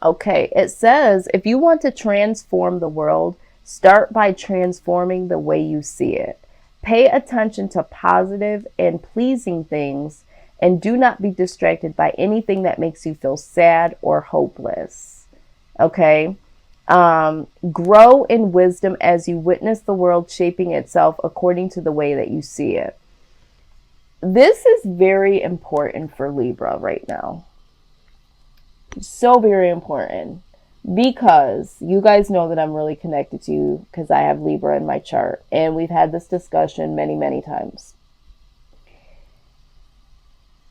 Okay, it says if you want to transform the world, start by transforming the way you see it. Pay attention to positive and pleasing things and do not be distracted by anything that makes you feel sad or hopeless. Okay? Grow in wisdom as you witness the world shaping itself according to the way that you see it. This is very important for Libra right now. So very important because you guys know that I'm really connected to you because I have Libra in my chart and we've had this discussion many, many times.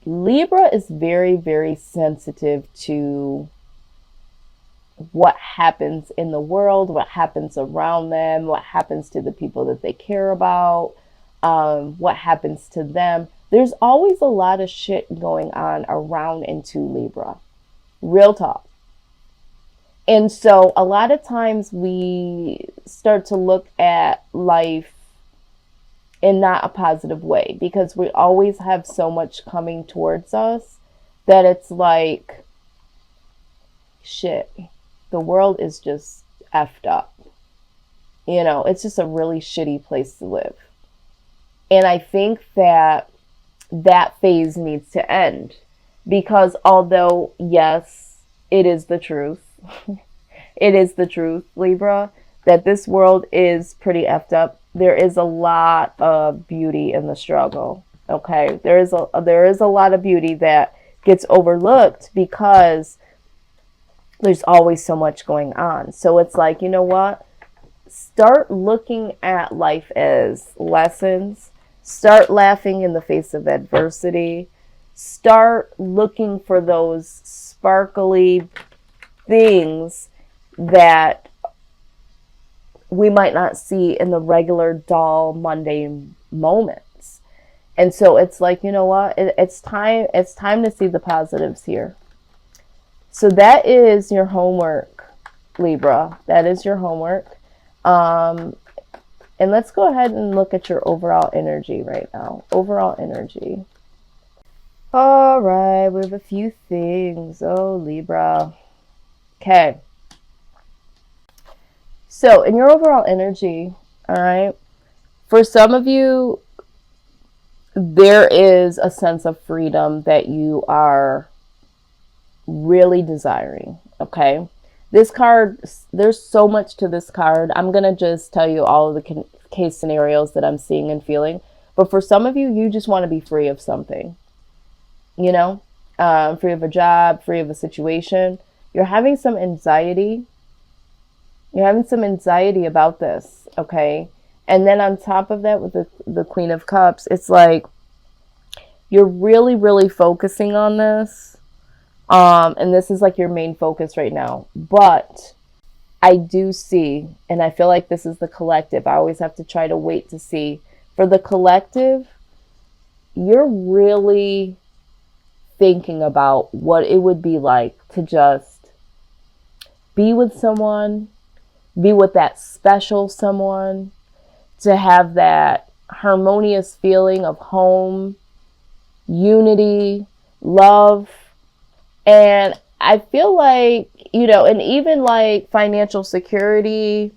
Libra is very, very sensitive to what happens in the world, what happens around them, what happens to the people that they care about, what happens to them. There's always a lot of shit going on around into Libra. Real talk. And so a lot of times we start to look at life in not a positive way because we always have so much coming towards us that it's like, shit, the world is just effed up. You know, it's just a really shitty place to live. And I think that that phase needs to end because although, yes, it is the truth, it is the truth, Libra, that this world is pretty effed up. There is a lot of beauty in the struggle. Okay, there is a lot of beauty that gets overlooked because there's always so much going on. So it's like, you know what? Start looking at life as lessons. Start laughing in the face of adversity. Start looking for those sparkly things that we might not see in the regular dull mundane moments. And so it's like, you know what? It's time to see the positives here. So that is your homework, Libra. That is your homework. And let's go ahead and look at your overall energy right now. Overall energy. All right, we have a few things. Oh, Libra. Okay. So in your overall energy, all right, for some of you, there is a sense of freedom that you are really desiring. Okay. This card, there's so much to this card. I'm going to just tell you all of the case scenarios that I'm seeing and feeling. But for some of you, you just want to be free of something, you know, free of a job, free of a situation. You're having some anxiety. You're having some anxiety about this, okay? And then on top of that, with the Queen of Cups, it's like you're really, really focusing on this. And this is like your main focus right now. But I do see, and I feel like this is the collective. I always have to try to wait to see. For the collective, you're really thinking about what it would be like to just be with someone, be with that special someone, to have that harmonious feeling of home, unity, love. And I feel like, you know, and even like financial security,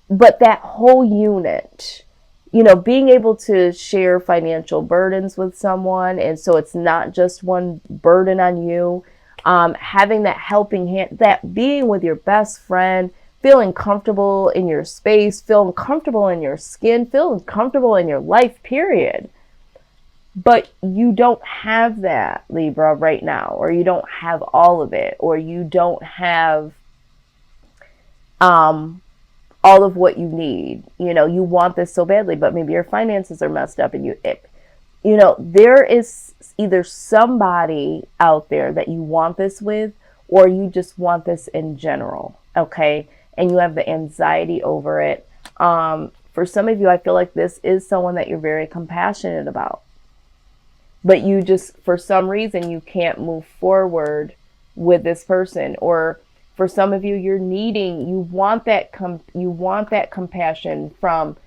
but that whole unit, you know, being able to share financial burdens with someone. And so it's not just one burden on you. Having that helping hand, that being with your best friend, feeling comfortable in your space, feeling comfortable in your skin, feeling comfortable in your life, period. But you don't have that, Libra, right now, or you don't have all of it, or you don't have all of what you need. You know, you want this so badly, but maybe your finances are messed up and you know, there is either somebody out there that you want this with, or you just want this in general, okay? And you have the anxiety over it. For some of you, I feel like this is someone that you're very compassionate about. But you just, for some reason, you can't move forward with this person. Or for some of you, you want that compassion from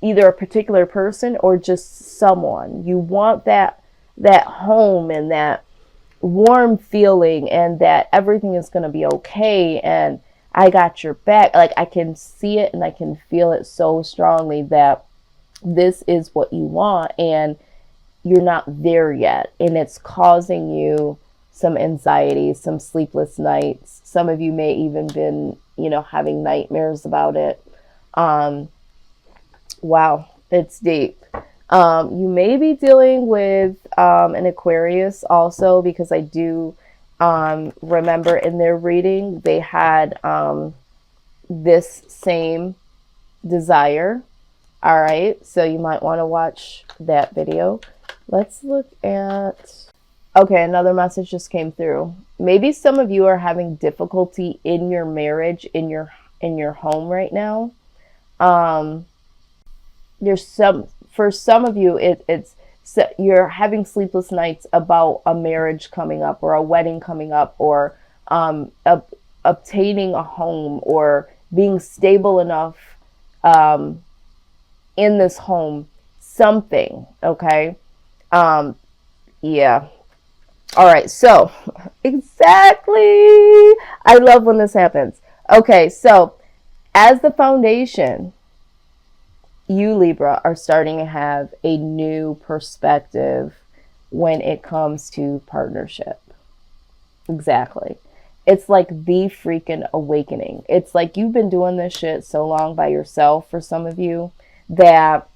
either a particular person or just someone. You want that home and that warm feeling and that everything is going to be okay and I got your back. Like I can see it and I can feel it so strongly that this is what you want and you're not there yet. And it's causing you some anxiety, some sleepless nights. Some of you may even been, having nightmares about it. Wow, it's deep. You may be dealing with an Aquarius also, because I do remember in their reading they had this same desire. All right, so you might want to watch that video. Let's look at... Okay, another message just came through. Maybe some of you are having difficulty in your marriage, in your home right now. For some of you, it's you're having sleepless nights about a marriage coming up or a wedding coming up, or obtaining a home or being stable enough in this home, something. Okay. Yeah. All right. So exactly. I love when this happens. Okay. So as the foundation, you Libra are starting to have a new perspective when it comes to partnership. Exactly. It's like the freaking awakening. It's like you've been doing this shit so long by yourself for some of you that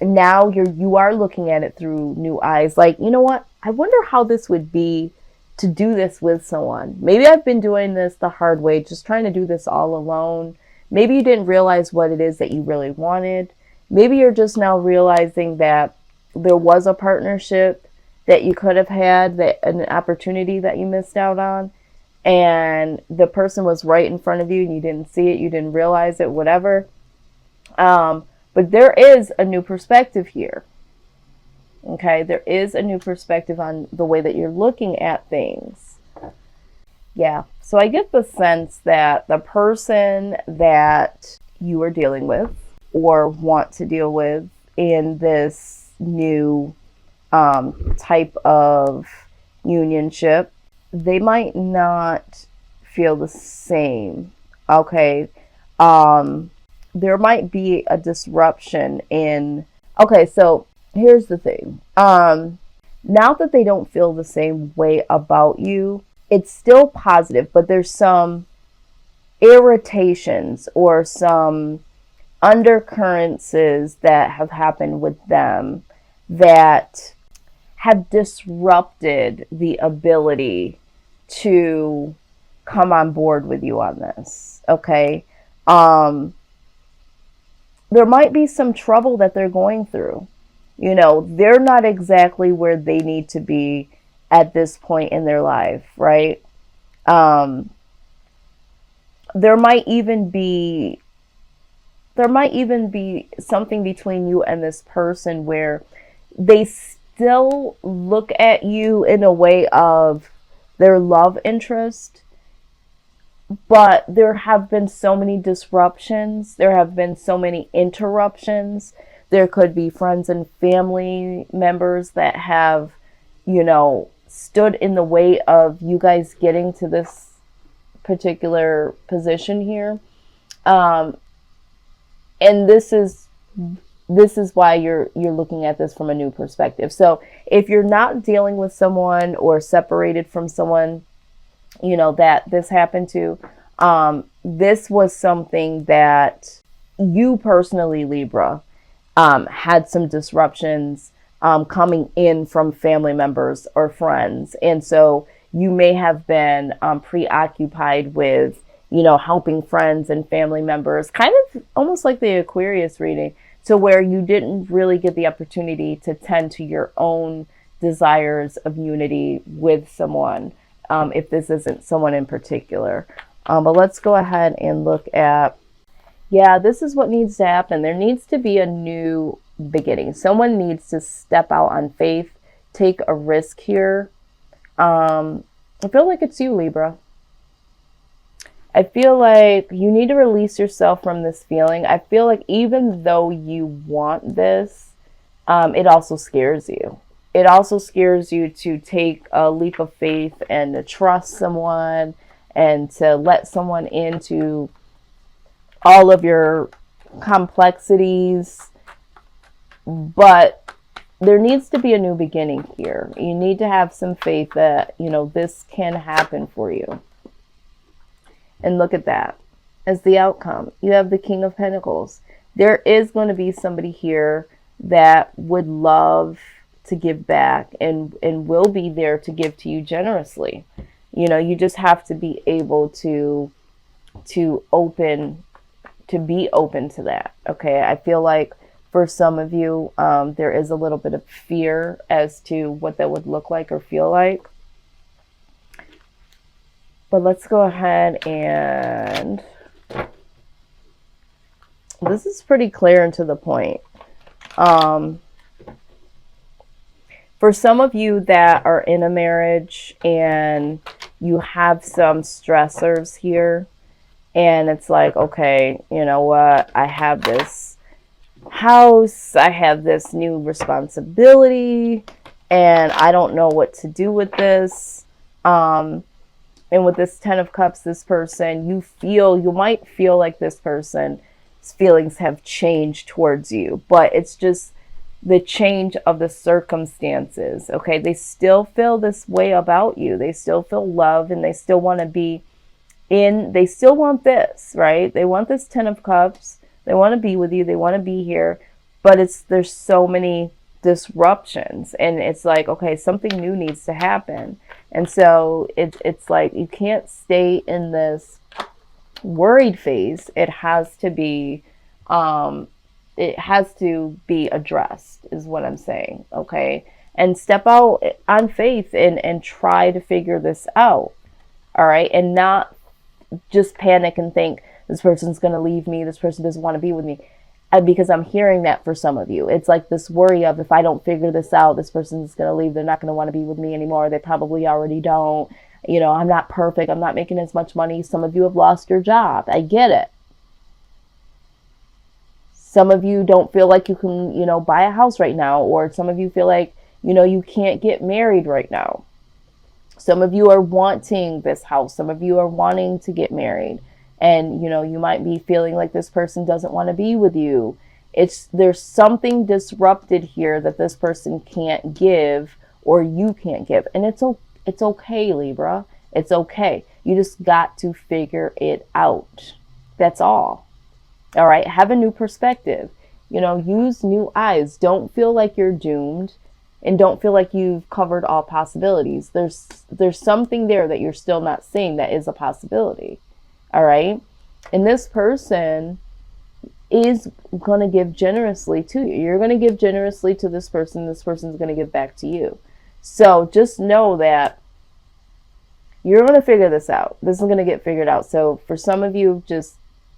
now you are looking at it through new eyes. Like, you know what? I wonder how this would be to do this with someone. Maybe I've been doing this the hard way, just trying to do this all alone. Maybe you didn't realize what it is that you really wanted. Maybe you're just now realizing that there was a partnership that you could have had, that an opportunity that you missed out on, and the person was right in front of you and you didn't see it, you didn't realize it, whatever. But there is a new perspective here. Okay, there is a new perspective on the way that you're looking at things. Yeah, so I get the sense that the person that you are dealing with or want to deal with in this new type of unionship, they might not feel the same. Okay. There might be a disruption in... Okay, so here's the thing. Now that they don't feel the same way about you, it's still positive, but there's some irritations or some undercurrents that have happened with them that have disrupted the ability to come on board with you on this. Okay. There might be some trouble that they're going through. They're not exactly where they need to be at this point in their life, right? There might even be something between you and this person where they still look at you in a way of their love interest, but there have been so many disruptions. There have been so many interruptions. There could be friends and family members that have, stood in the way of you guys getting to this particular position here. And this is why you're looking at this from a new perspective. So if you're not dealing with someone or separated from someone, that this happened to, this was something that you personally, Libra, had some disruptions coming in from family members or friends. And so you may have been preoccupied with, helping friends and family members, kind of almost like the Aquarius reading, to where you didn't really get the opportunity to tend to your own desires of unity with someone, if this isn't someone in particular. But let's go ahead and look at, this is what needs to happen. There needs to be a new beginning. Someone needs to step out on faith, take a risk here. I feel like it's you, Libra. I feel like you need to release yourself from this feeling. I feel like even though you want this, it also scares you. it also scares you to take a leap of faith and to trust someone and to let someone into all of your complexities. But there needs to be a new beginning here. You need to have some faith that, this can happen for you. And look at that. As the outcome, you have the King of Pentacles. There is going to be somebody here that would love to give back and will be there to give to you generously. You just have to be able to be open to that. Okay. I feel like for some of you, there is a little bit of fear as to what that would look like or feel like. But let's go ahead and this is pretty clear and to the point. For some of you that are in a marriage and you have some stressors here, and it's like, okay, you know what? I have this house, I have this new responsibility, and I don't know what to do with this. And with this 10 of Cups, this person, you might feel like this person's feelings have changed towards you, but it's just the change of the circumstances. Okay. They still feel this way about you. They still feel love, and they still want to be they still want this, right? They want this 10 of Cups. They want to be with you. They want to be here, but there's so many disruptions, and it's like, okay, something new needs to happen. And so it's like, you can't stay in this worried phase. It has to be addressed, is what I'm saying. Okay. And step out on faith and try to figure this out. All right. And not just panic and think this person's going to leave me. This person doesn't want to be with me. Because I'm hearing that for some of you. It's like this worry of, if I don't figure this out, this person's going to leave. They're not going to want to be with me anymore. They probably already don't. I'm not perfect. I'm not making as much money. Some of you have lost your job. I get it. Some of you don't feel like you can, buy a house right now. Or some of you feel like, you can't get married right now. Some of you are wanting this house. Some of you are wanting to get married. And, you might be feeling like this person doesn't want to be with you. There's something disrupted here that this person can't give, or you can't give. And it's okay, Libra. It's okay. You just got to figure it out. That's all. All right. Have a new perspective. Use new eyes. Don't feel like you're doomed, and don't feel like you've covered all possibilities. There's something there that you're still not seeing that is a possibility. All right. And this person is going to give generously to you. You're going to give generously to this person. This person's going to give back to you. So just know that you're going to figure this out. This is going to get figured out. So for some of you, just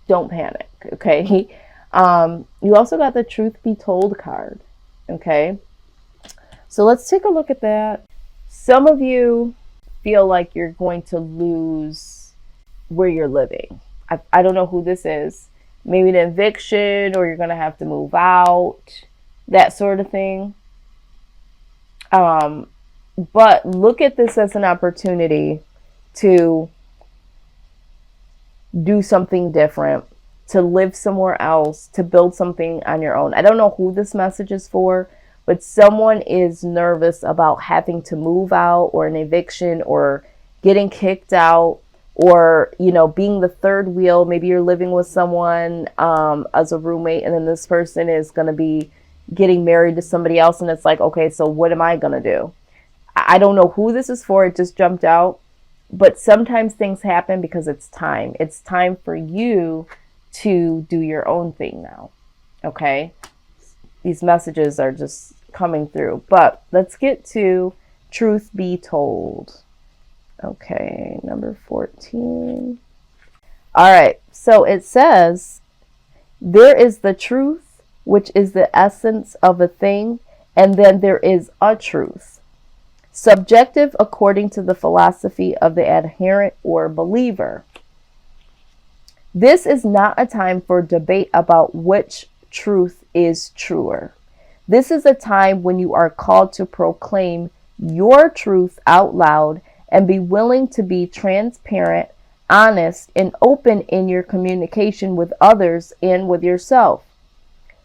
don't panic. Okay. You also got the Truth Be Told card. Okay. So let's take a look at that. Some of you feel like you're going to lose where you're living. I don't know who this is. Maybe an eviction, or you're going to have to move out, that sort of thing. But look at this as an opportunity to do something different, to live somewhere else, to build something on your own. I don't know who this message is for, but someone is nervous about having to move out, or an eviction, or getting kicked out, or, being the third wheel. Maybe you're living with someone as a roommate, and then this person is going to be getting married to somebody else. And it's like, okay, so what am I going to do? I don't know who this is for. It just jumped out. But sometimes things happen because it's time. It's time for you to do your own thing now. Okay. These messages are just coming through. But let's get to Truth Be Told. Okay, number 14. All right, so it says, there is the truth, which is the essence of a thing, and then there is a truth. Subjective according to the philosophy of the adherent or believer. This is not a time for debate about which truth is truer. This is a time when you are called to proclaim your truth out loud and be willing to be transparent, honest, and open in your communication with others and with yourself.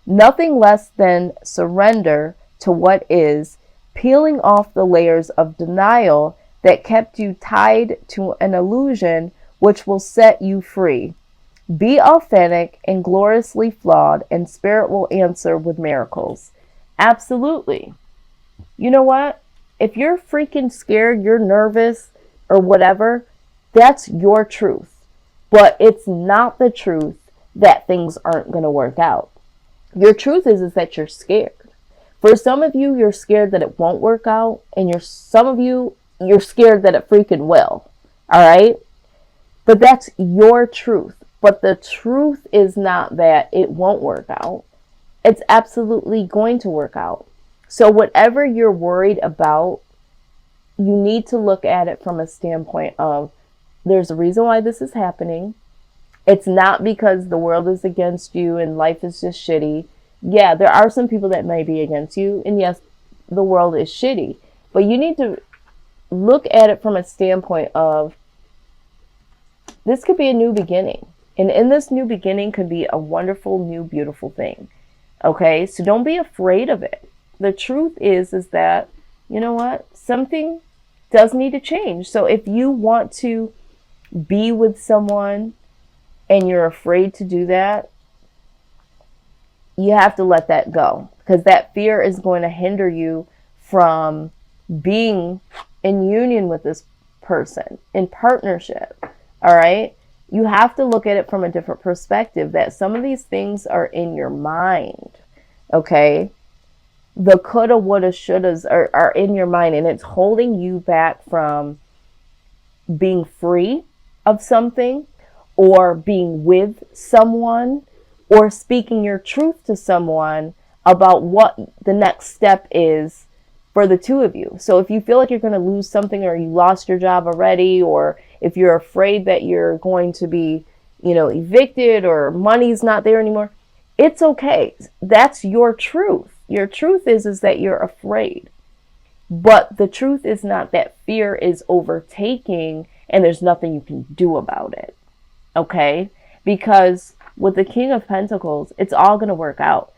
Nothing less than surrender to what is, peeling off the layers of denial that kept you tied to an illusion which will set you free. Be authentic and gloriously flawed, and Spirit will answer with miracles. Absolutely. You know what? If you're freaking scared, you're nervous, or whatever, that's your truth. But it's not the truth that things aren't going to work out. Your truth is that you're scared. For some of you, you're scared that it won't work out, and some of you, you're scared that it freaking will. All right? But that's your truth. But the truth is not that it won't work out. It's absolutely going to work out. So whatever you're worried about, you need to look at it from a standpoint of there's a reason why this is happening. It's not because the world is against you and life is just shitty. Yeah, there are some people that may be against you. And yes, the world is shitty. But you need to look at it from a standpoint of this could be a new beginning. And in this new beginning could be a wonderful, new, beautiful thing. Okay? So don't be afraid of it. The truth is that, you know what? Something does need to change. So if you want to be with someone and you're afraid to do that, you have to let that go, because that fear is going to hinder you from being in union with this person, in partnership. All right? You have to look at it from a different perspective, that some of these things are in your mind. Okay? The coulda, woulda, shouldas are in your mind, and it's holding you back from being free of something, or being with someone, or speaking your truth to someone about what the next step is for the two of you. So if you feel like you're going to lose something, or you lost your job already, or if you're afraid that you're going to be, evicted, or money's not there anymore, it's okay. That's your truth. Your truth is that you're afraid. But the truth is not that fear is overtaking and there's nothing you can do about it. Okay? Because with the King of Pentacles, it's all going to work out.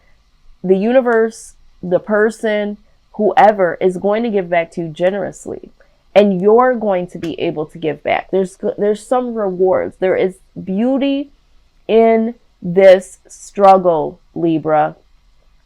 The universe, the person, whoever is going to give back to you generously. And you're going to be able to give back. There's some rewards. There is beauty in this struggle, Libra.